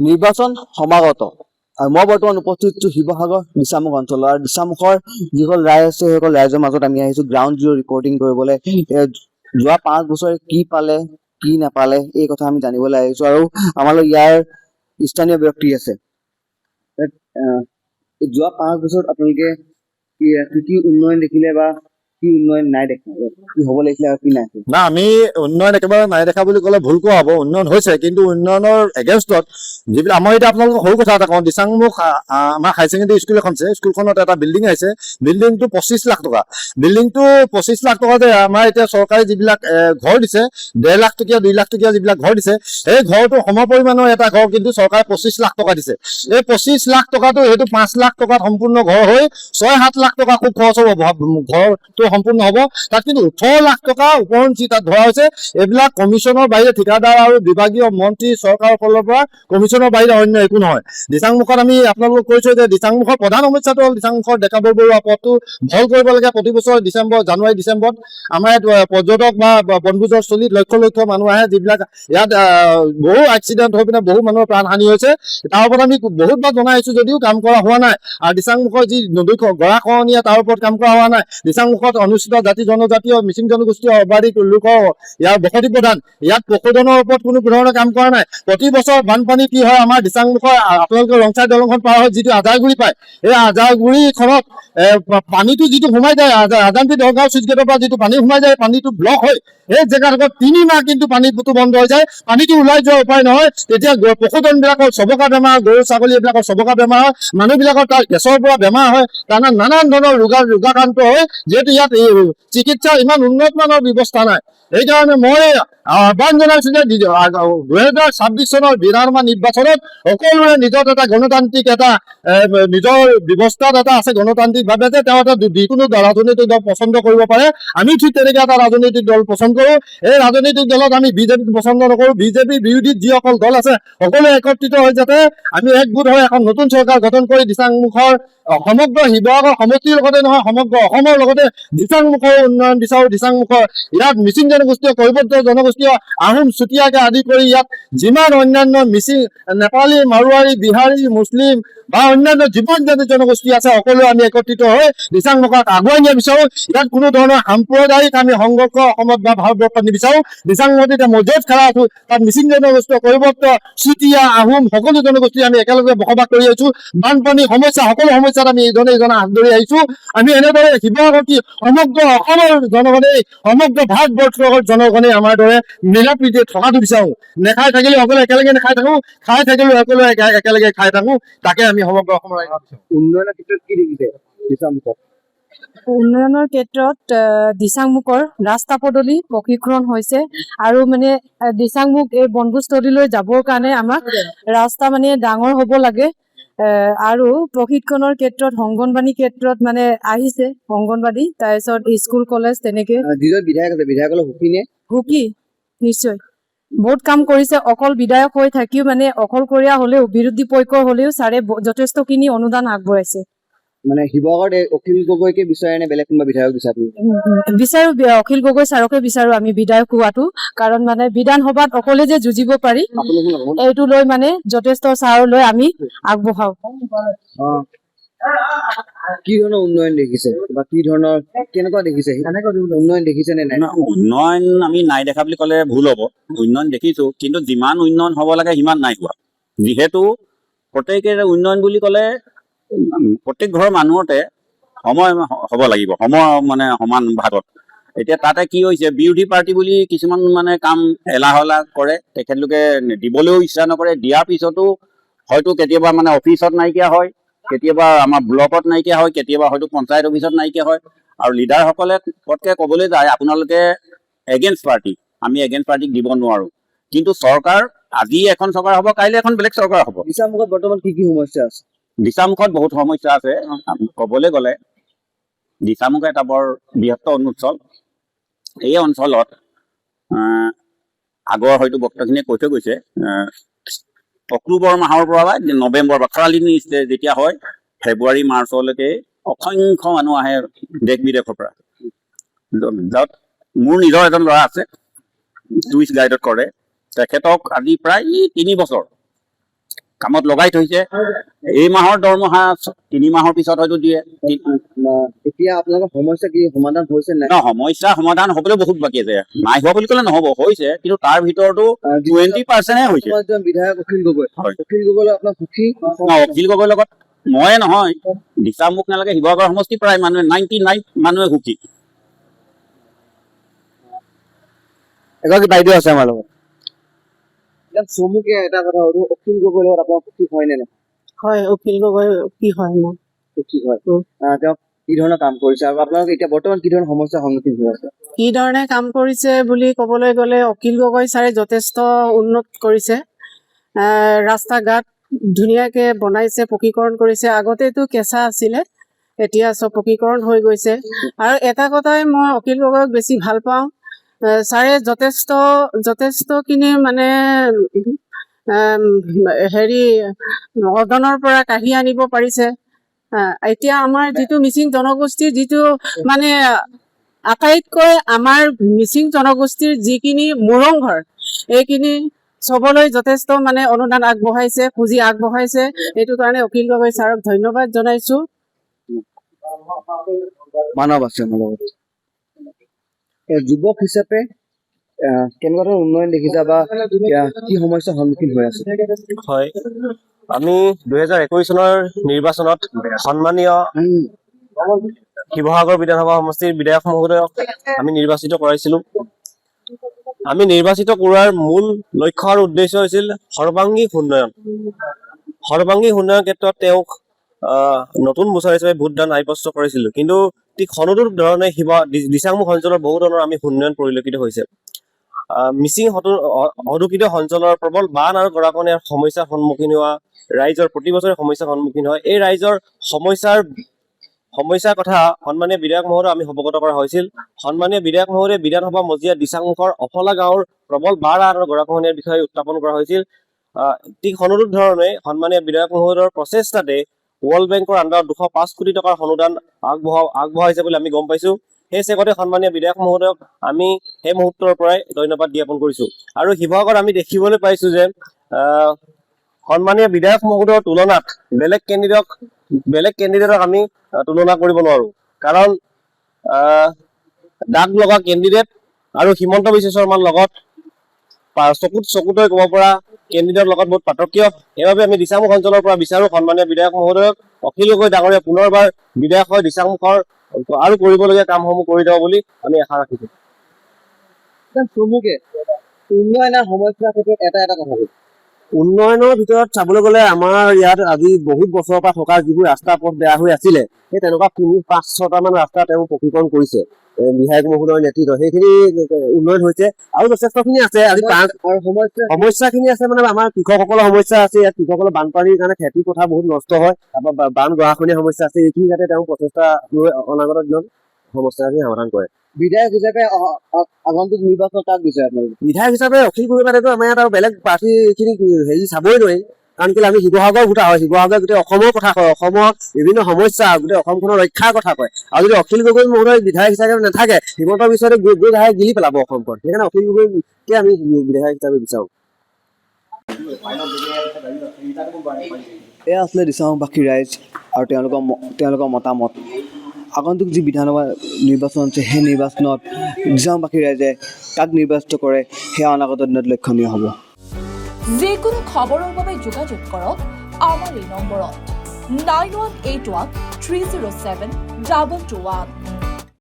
নিৰ্বাচন সমাগত আৰু মই বৰ্তমান উপস্থিত আছো শিৱসাগৰ দিছামুখ অঞ্চলৰ আৰু দিছামুখৰ যিসকল ৰাইজ আছে সেইসকল ৰাইজৰ মাজত আমি আহিছো গ্ৰাউণ্ড জিৰ' ৰিপৰ্টিং কৰিবলৈ যোৱা 5 বছৰে কি পালে কি নাপালে এই কথা আমি জানিবলৈ আহিছো আৰু আমাৰ ইয়াৰ স্থানীয় ব্যক্তি আছে যোৱা 5 বছৰত আপোনালোকে কি উন্নয়ন দেখিলে বা কি উন্নয়ন নাই দেখা কি হ'ব লাগিছিলে আৰু কি নাই না আমি উন্নয়ন একেবাৰে নাই দেখা বুলি ক'লে ভুল কোৱা হ'ব উন্নয়ন হৈছে কিন্তু উন্নয়নৰ এগেইনষ্টত যিবিলাক আমাৰ এতিয়া আপোনালোকক সৰু কথা এটা কওঁ দিছাংমুখ আমাৰ হাই ছেকেণ্ডেৰী স্কুল এখন আছে স্কুলখনত এটা বিল্ডিং আহিছে বিল্ডিংটো 25 লাখ টকা বিল্ডিংটো 25 লাখ টকাতে আমাৰ এতিয়া চৰকাৰে যিবিলাক ঘৰ দিছে 1.5 লাখ টকীয়া 2 লাখ টকীয়া যিবিলাক ঘৰ দিছে সেই ঘৰটো সমপৰিমাণৰ এটা ঘৰ কিন্তু চৰকাৰে 25 লাখ টকা দিছে এই 25 লাখ টকাটো সেইটো 5 লাখ টকাত সম্পূৰ্ণ ঘৰ হৈ 6-7 লাখ টকা খুব খৰচ হ'ব ঘৰটো সম্পূৰ্ণ হ'ব তাত কিন্তু 18 লাখ টকা উপৰঞ্চি তাত ধৰা হৈছে এইবিলাক কমিশ্যনৰ বাহিৰে ঠিকাদাৰ আৰু বিভাগীয় মন্ত্ৰী চৰকাৰৰ ফালৰ পৰা কমিশ্যনৰ বাহিৰে অন্য একো নহয় দিছাংমুখত আমি আপোনালোকক কৈছো যে দিছাংমুখৰ প্ৰধান সমস্যাটো হ'ল দিছাংমুখৰ ডেকাবৰ বৰুৱা পথটো ভাল কৰিব লাগে প্ৰতি বছৰ জানুৱাৰী ডিচেম্বৰত আমাৰ ইয়াত পৰ্যটক বা বনভোজৰ স্থলীত লক্ষ লক্ষ মানুহ আহে যিবিলাক ইয়াত বহু এক্সিডেণ্ট হৈ পিনে বহু মানুহৰ প্ৰাণহানি হৈছে তাৰ ওপৰত আমি বহুতবাৰ জনাই আহিছো যদিও কাম কৰা হোৱা নাই আৰু দিছাংমুখৰ যি নদী গৰাখহনীয়া তাৰ ওপৰত কাম কৰা হোৱা নাই দিছাংমুখত অনুসূচিত জাতি জনজাতীয় মিচিং জনগোষ্ঠীয় সৰ্বাধিক লোকৰ ইয়াৰ বসতি প্ৰধান ইয়াত পশুধনৰ ওপৰত কোনো ধৰণৰ কাম কৰা নাই প্ৰতি বছৰ বানপানী কি হয় আমাৰ দিছাংমুখৰ আপোনালোকৰ ৰংচাই দলংখন পাৰ হৈ যিটো আজাৰগুৰি পায় এই আজাৰগুৰিখনত পানীটো যিটো সোমাই যায় আজানপি দৰগাঁও চুইচ গেটৰ পৰা যিটো পানী সোমাই যায় পানীটো ব্লক হয় এই জেগাডোখৰত 3 মাহ কিন্তু পানীটো বন্ধ হৈ যায় পানীটো ওলাই যোৱাৰ উপায় নহয় তেতিয়া পশুধনবিলাকৰ চবকা বেমাৰ গৰু ছাগলী এইবিলাকৰ চবকা বেমাৰ হয় মানুহবিলাকৰ তাৰ গেছৰ পৰা বেমাৰ হয় তাৰমানে নানান ধৰণৰ ৰোগাক্ৰান্ত হয় যিহেতু ইয়াত চিকিৎসাৰ ইমান উন্নত মানৰ ব্যৱস্থা নাই এইকাৰণে মই আহ্বান জনাইছো যে 2026 চনৰ বিধানসভা নিৰ্বাচনত সকলোৰে নিজৰ এটা গণতান্ত্ৰিক এটা নিজৰ ব্যৱস্থাত এটা আছে গণতান্ত্ৰিকভাৱে যে তেওঁ এটা যিকোনো ৰাজনৈতিক দল পচন্দ কৰিব পাৰে আমি ঠিক তেনেকৈ এটা ৰাজনৈতিক দল পচন্দ কৰোঁ এই ৰাজনৈতিক দলত আমি বিজেপিক পচন্দ নকৰোঁ বিজেপিৰ বিৰোধী যিসকল দল আছে সকলোৱে একত্ৰিত হৈ যাতে আমি একগোট হৈ এখন নতুন চৰকাৰ গঠন কৰি দিছাংমুখৰ সমগ্ৰ শিৱসাগৰ সমষ্টিৰ লগতে নহয় সমগ্ৰ অসমৰ লগতে দিছাংমুখৰ উন্নয়ন বিচাৰোঁ দিছাংমুখৰ ইয়াত মিচিং জনগোষ্ঠীয় কৈৱৰ্ত জনগোষ্ঠীয় আহোম চুতীয়াকে আদি কৰি ইয়াত যিমান অন্যান্য মিচিং নেপালী মাৰোৱাৰী বিহাৰী মুছলিম বা অন্যান্য যিমান জনগোষ্ঠী আছে সকলোৱে আমি একত্ৰিত হৈ দিছাংমুখক আগুৱাই নিয়া বিচাৰোঁ ইয়াত কোনো ধৰণৰ সাম্প্ৰদায়িক আমি সংঘৰ্ষ অসমত বা ভাৰতবৰ্ষত নিবিচাৰোঁ দিছাংমুখত এতিয়া মজুত খেলা আছো তাত মিচিং জনগোষ্ঠীয় কৈৱৰ্ত চুতীয়া আহোম সকলো জনগোষ্ঠী আমি একেলগে বসবাস কৰি আহিছোঁ বানপানী সমস্যা সকলো সমস্যাত আমি ইজনে হাত ধৰি আহিছোঁ আমি এনেদৰে শিৱসাগৰ কি সমগ্ৰ অসমৰ জনগণে সমগ্ৰ ভাৰতবৰ্ষৰ জনগণে আমাৰ দৰে মিলা প্ৰীতিৰে থকাটো বিচাৰোঁ নেখাই থাকিলে সকলো একেলগে নেখাই থাকোঁ খাই থাকিলেও সকলো একেলগে খাই থাকোঁ তাকে আমি সমগ্ৰ অসমৰ উন্নয়নৰ ক্ষেত্ৰত কি দেখিছে দিছাংমুখত উন্নয়নৰ ক্ষেত্ৰত দিছাংমুখৰ ৰাস্তা পদূলি প্ৰশিক্ষণ হৈছে আৰু মানে দিছাংমুখ এই বনভোজস্থলীলৈ যাবৰ কাৰণে আমাক ৰাস্তা মানে ডাঙৰ হ'ব লাগে আৰু প্ৰশিক্ষণৰ ক্ষেত্ৰত অংগনবাদী ক্ষেত্ৰত মানে আহিছে অংগনবাদী তাৰপিছত স্কুল কলেজ তেনেকে যিজন বিধায়ক আছে বিধায়কলৈ সুখী নিশ্চয় বহুত কাম কৰিছে অকল বিধায়ক হৈ থাকিও মানে অকলশৰীয়া হ'লেও বিৰোধী পক্ষ হ'লেও ছাৰে যথেষ্টখিনি অনুদান আগবঢ়াইছে মানে শিৱসাগৰত অখিল গগৈকে বিচাৰে নে বেলেগ কোনোবা বিধায়ক বিচাৰো অখিল গগৈ ছাৰকে বিচাৰো আমি বিধায়ক হোৱাটো কাৰণ মানে বিধানসভাত অকলে যে যুঁজিব পাৰি এইটো লৈ মানে যথেষ্ট ছাৰলৈ আমি আগবঢ়াও কি ধৰণৰ উন্নয়ন দেখিছে বা কি ধৰণৰ কেনেকুৱা দেখিছে উন্নয়ন দেখিছে নে নাই উন্নয়ন আমি নাই দেখা বুলি ক'লে ভুল হ'ব উন্নয়ন দেখিছো কিন্তু যিমান উন্নয়ন হ'ব লাগে সিমান নাই হোৱা যিহেতু প্ৰত্যেকে উন্নয়ন বুলি ক'লে প্ৰত্যেক ঘৰৰ মানুহতে সময় হ'ব লাগিব সময় মানে সমান ভাগত এতিয়া তাতে কি হৈছে বিৰোধী পাৰ্টি বুলি কিছুমান মানে কাম এলাহ কৰে তেখেতলোকে দিবলৈও ইচ্ছা নকৰে দিয়াৰ পিছতো হয়তো কেতিয়াবা মানে অফিচত নাইকিয়া হয় কেতিয়াবা আমাৰ ব্লকত নাইকিয়া হয় কেতিয়াবা হয়তো পঞ্চায়ত অফিচত নাইকিয়া হয় আৰু লিডাৰসকলে পটকৈ ক'বলৈ যায় আপোনালোকে এগেইনষ্ট পাৰ্টি আমি এগেইনষ্ট পাৰ্টিক দিব নোৱাৰোঁ কিন্তু চৰকাৰ আজি এখন চৰকাৰ হ'ব কাইলৈ এখন বেলেগ চৰকাৰ হ'ব দিছাংমুখত বৰ্তমান কি সমস্যা আছে দিছামুখত বহুত সমস্যা আছে ক'বলৈ গ'লে দিছামুখ এটা বৰ বৃহত্তৰ অঞ্চল এই অঞ্চলত আগৰ হয়তো বক্তাখিনিয়ে কৈ থৈ গৈছে অক্টোবৰ মাহৰ পৰা বা নৱেম্বৰ বা খৰালি যেতিয়া হয় ফেব্ৰুৱাৰী মাৰ্চলৈকে অসংখ্য মানুহ আহে দেশ বিদেশৰ পৰা য'ত মোৰ নিজৰ এজন ল'ৰা আছে টুৰিষ্ট গাইডত কৰে তেখেতক আজি প্ৰায় 3 বছৰ কামত লগাই থৈছে। এই মাহৰ দৰমহা 3 মাহৰ পিছত হয়তো দিয়ে। এতিয়া আপোনালোকৰ সমস্যা কি সমাধান হৈছে নাই? সমস্যা সমাধান হ'বলৈ বহুত বাকী আছে, নাই হোৱা বুলি ক'লে নহ'ব, হৈছে, কিন্তু তাৰ ভিতৰতো 20%হে হৈছে। বিধায়ক অখিল গগৈ, হয়। অখিল গগৈ আপোনাৰ সুখী? অখিল গগৈৰ লগত ময়ে নহয়, দিচাংমুখ নালাগে শিৱসাগৰ সমষ্টি প্ৰায় মানুহে 99 মানুহে সুখী। এগৰাকী বাইদেউ আছে আমাৰ লগত। এতিয়া চমুকে এটা কথা সুধো, অখিল গগৈৰ লগত আপোনাৰ সুখী হয় নে নহয়? হয়, অখিল গগৈ কি হয় মোৰ সুখী হয়। তেওঁ কি ধৰণৰ কাম কৰিছে আৰু আপোনালোকে এতিয়া বৰ্তমান কি ধৰণৰ সমস্যাৰ সন্মুখীন হৈ আছে? কি ধৰণে কাম কৰিছে বুলি ক'বলৈ গ'লে অখিল গগৈ ছাৰে যথেষ্ট উন্নত কৰিছে। ৰাস্তা ঘাট ধুনীয়াকে বনাইছে, পকীকৰণ কৰিছে। আগতেতো কেঁচা আছিলে, এতিয়া চব পকীকৰণ হৈ গৈছে। আৰু এটা কথাই মই অখিল গগৈক বেছি ভাল পাওঁ, ছাৰে যথেষ্টখিনি মানে হেৰি সদনৰ পৰা কাঢ়ি আনিব পাৰিছে। এতিয়া আমাৰ যিটো মিচিং জনগোষ্ঠীৰ যিটো মানে আটাইতকৈ আমাৰ মিচিং জনগোষ্ঠীৰ যিখিনি মোৰংঘৰ, এইখিনি চবলৈ যথেষ্ট মানে অনুদান আগবঢ়াইছে, পুঁজি আগবঢ়াইছে। এইটো কাৰণে অখিল গগৈ ছাৰক ধন্যবাদ জনাইছো। মানৱ আছে মোৰ লগত। যুৱক হিচাপে কেনেকুৱা ধৰণৰ উন্নয়ন দেখিছা বা কি সমস্যাৰ সন্মুখীন হৈ আছে? হয়, আমি 2021 চনৰ নিৰ্বাচনত সন্মানীয় শিৱসাগৰ বিধানসভা সমষ্টিৰ বিধায়ক মহোদয়ক আমি নিৰ্বাচিত কৰাইছিলো। আমি নিৰ্বাচিত কৰোৱাৰ মূল লক্ষ্য আৰু উদ্দেশ্য হৈছিল সৰ্বাংগী উন্নয়ন। সৰ্বাংগী উন্নয়নৰ ক্ষেত্ৰত তেওঁক নতুন বছৰ হিচাপে ভোটদান আইবস্ত কৰিছিলো, কিন্তু ঠিক সনদৰ ধৰণে দিচাংমুখ অঞ্চলৰ বহু ধৰণৰ আমি উন্নয়ন পৰিলক্ষিত হৈছে। মিচিং অধ্যুষিত অঞ্চলৰ প্ৰবল বান আৰু গৰাখহনীয়াৰ সমস্যাৰ সন্মুখীন হোৱা ৰাইজৰ প্ৰতি বছৰে সমস্যাৰ সন্মুখীন হয়। এই ৰাইজৰ সমস্যাৰ কথা সন্মানীয় বিধায়ক মহোদয় আমি অৱগত কৰা হৈছিল। সন্মানীয় বিধায়ক মহোদয় বিধানসভা মজিয়া দিচাংমুখৰ অফলা গাঁৱৰ প্ৰবল বান আৰু গৰাখহনীয়াৰ বিষয়ে উত্থাপন কৰা হৈছিল। ঠিক অনুৰূপ ধৰণে সন্মানীয় বিধায়ক মহোদয়ৰ প্ৰচেষ্টাতে ৱৰ্ল্ড বেংকৰ আণ্ডাৰত 205 কোটি টকাৰ অনুদান আগবঢ়াইছে বুলি আমি গম পাইছো। সেই চেগতে সন্মানীয় বিধায়ক মহোদয়ক আমি সেই মুহূৰ্তৰ পৰাই ধন্যবাদ জ্ঞাপন কৰিছো। আৰু শিৱসাগৰত আমি দেখিবলৈ পাইছো যে সন্মানীয় বিধায়ক মহোদয়ৰ তুলনাত বেলেগ কেণ্ডিডেটক আমি তুলনা কৰিব নোৱাৰো, কাৰণ দাগ লগা কেণ্ডিডেট আৰু হিমন্ত বিশ্ব শৰ্মাৰ লগত চকুতৈ ক'ব পৰা কেণ্ডিডেটৰ লগত বহুত পাৰ্থক্য। সেইবাবে আমি দিচাংমুখ অঞ্চলৰ পৰা বিচাৰো সন্মানীয় বিধায়ক মহোদয়ক অখিল গগৈ ডাঙৰীয়া পুনৰবাৰ বিধায়ক হৈ দিচাংমুখৰ আৰু কৰিবলগীয়া কামসমূহ কৰি দিব বুলি আমি আশা ৰাখিছো। চমুকে উন্নয়নৰ সমস্যাৰ ক্ষেত্ৰত এটা কথা কওঁ। উন্নয়নৰ ভিতৰত চাবলৈ গ'লে আমাৰ ইয়াত আজি বহুত বছৰৰ পৰা থকা যিবোৰ ৰাস্তা পথ বেয়া হৈ আছিলে, সেই তেনেকুৱা 5-6টা মান ৰাস্তা তেওঁ পকীকৰণ কৰিছে বিধায়ক মহোদয়ৰ নেতৃত্বত। সেইখিনি উন্নয়ন হৈছে আৰু যথেষ্টখিনি আছে। আজি সমস্যাখিনি আছে মানে আমাৰ কৃষকসকলৰ সমস্যা আছে। ইয়াত কৃষকসকলৰ বানপানীৰ কাৰণে খেতি পথাৰ বহুত নষ্ট হয়, তাৰপৰা বান গৰাখহনীয়া সমস্যা আছে। এইখিনি যাতে তেওঁ প্ৰচেষ্টা লৈ অনাগত দিনত সমস্যাখিনি সমাধান কৰে। বিধায়ক হিচাপে আগন্তুক নিৰ্বাচনত কাক বিচাৰে আপোনালোকে? বিধায়ক হিচাপে অখিল গগৈ বাদেতো আমাৰ ইয়াত আৰু বেলেগ প্ৰাৰ্থীখিনি হেৰি চাবই নোৱাৰি, কাৰণ কেলৈ আমি শিৱসাগৰ ভোটা হয়। শিৱসাগৰ গোটেই অসমৰ কথা কয়, অসমৰ বিভিন্ন সমস্যা, গোটেই অসমখনৰ ৰক্ষাৰ কথা কয়। আৰু যদি অখিল গগৈ মহোদয় বিধায়ক হিচাপে নাথাকে, হিমন্ত বিশ্বই গৈ লাহে গিলি পেলাব অসমখন। সেইকাৰণে অখিল গগৈকে আমি বিধায়ক হিচাপে বিচাৰো। এয়া আছিলে দিচাংমুখবাসী ৰাইজ আৰু তেওঁলোকৰ মতামত। আগন্তুক যি বিধানসভা নিৰ্বাচন আছে, সেই নিৰ্বাচনত দিচাংমুখবাসী ৰাইজে কাক নিৰ্বাচিত কৰে সেয়া অনাগত দিনত লক্ষণীয় হ'ব। যিকোনো খবৰৰ বাবে যোগাযোগ কৰক আমাৰ এই নম্বৰত 9181 307 2221।